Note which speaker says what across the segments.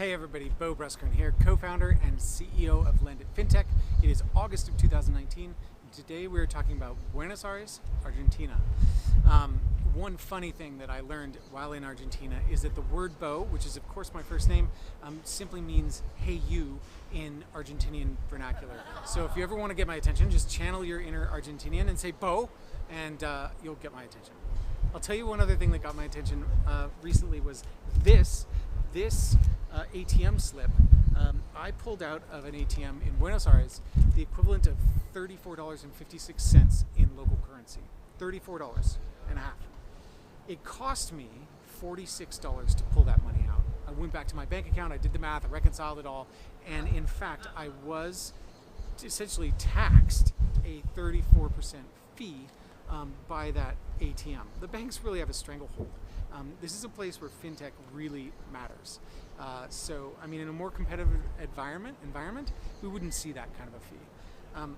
Speaker 1: Hey everybody, Bo Bruscon here, co-founder and CEO of Lendit FinTech. It is August of 2019, and today we're talking about Buenos Aires, Argentina. One funny thing that I learned while in Argentina is that the word Bo, which is of course my first name, simply means hey you in Argentinian vernacular. So if you ever want to get my attention, just channel your inner Argentinian and say Bo, and you'll get my attention. I'll tell you one other thing that got my attention recently was this ATM slip. I pulled out of an ATM in Buenos Aires the equivalent of $34.56 in local currency. $34.50. It cost me $46 to pull that money out. I went back to my bank account, I did the math, I reconciled it all, and in fact I was essentially taxed a 34% fee by that ATM. The banks really have a stranglehold. This is a place where fintech really matters. So, I mean, in a more competitive environment, we wouldn't see that kind of a fee.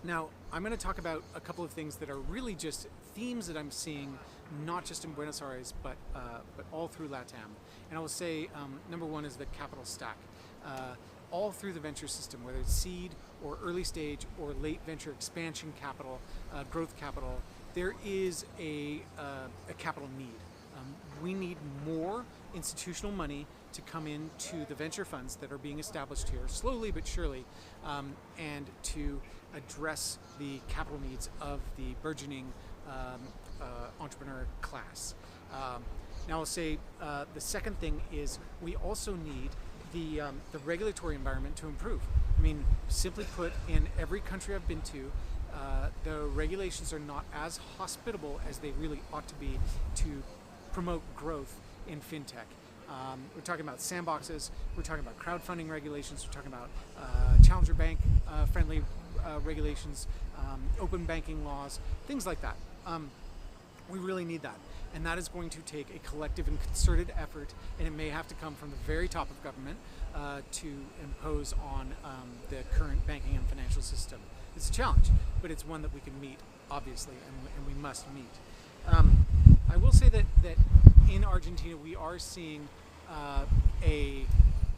Speaker 1: Now, I'm going to talk about a couple of things that are really just themes that I'm seeing, not just in Buenos Aires, but all through LATAM. And I will say, number one is the capital stack. All through the venture system, whether it's seed or early stage or late venture expansion capital, growth capital, there is a capital need. We need more institutional money to come into the venture funds that are being established here, slowly but surely, and to address the capital needs of the burgeoning entrepreneur class. Now I'll say the second thing is we also need the regulatory environment to improve. I mean, simply put, in every country I've been to, the regulations are not as hospitable as they really ought to be to promote growth in fintech. We're talking about sandboxes, we're talking about crowdfunding regulations, we're talking about challenger bank friendly regulations, open banking laws, things like that. We really need that. And that is going to take a collective and concerted effort, and it may have to come from the very top of government to impose on the current banking and financial system. It's a challenge, but it's one that we can meet, obviously, and we must meet. I will say that in Argentina we are seeing a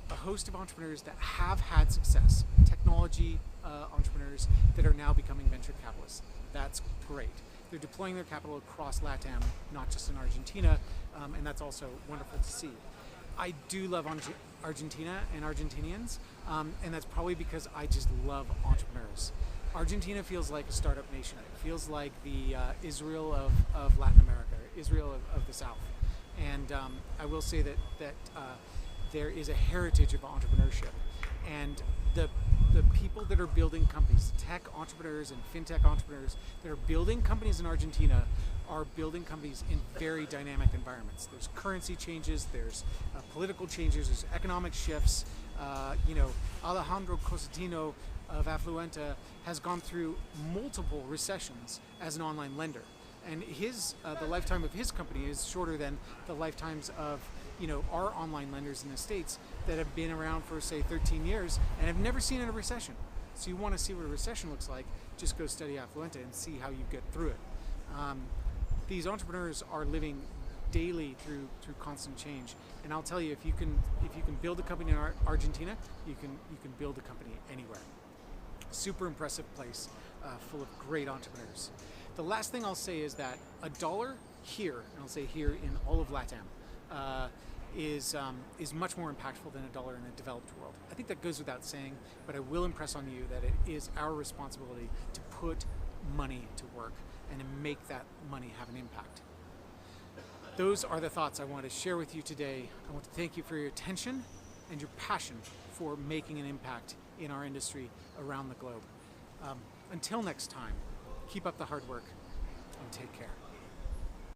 Speaker 1: host of entrepreneurs that have had success, technology entrepreneurs that are now becoming venture capitalists. That's great. They're deploying their capital across LATAM, not just in Argentina, and that's also wonderful to see. I do love Argentina and Argentinians, and that's probably because I just love entrepreneurs. Argentina feels like a startup nation. It feels like the Israel of Latin America, Israel of the South. And I will say that there is a heritage of entrepreneurship. And the people that are building companies, tech entrepreneurs and fintech entrepreneurs that are building companies in Argentina are building companies in very dynamic environments. There's currency changes, there's political changes, there's economic shifts. Alejandro Cosentino of Afluenta has gone through multiple recessions as an online lender. And the lifetime of his company is shorter than the lifetimes of our online lenders in the States that have been around for, say, 13 years and have never seen a recession. So you want to see what a recession looks like, just go study Afluenta and see how you get through it. These entrepreneurs are living daily through constant change, and I'll tell you, if you can build a company in Argentina, you can build a company anywhere. Super impressive place, full of great entrepreneurs. The last thing I'll say is that a dollar here, and I'll say here in all of LATAM, is much more impactful than a dollar in a developed world. I think that goes without saying, but I will impress on you that it is our responsibility to put money to work and to make that money have an impact. Those are the thoughts I want to share with you today. I want to thank you for your attention and your passion for making an impact in our industry around the globe. Until next time, keep up the hard work and take care.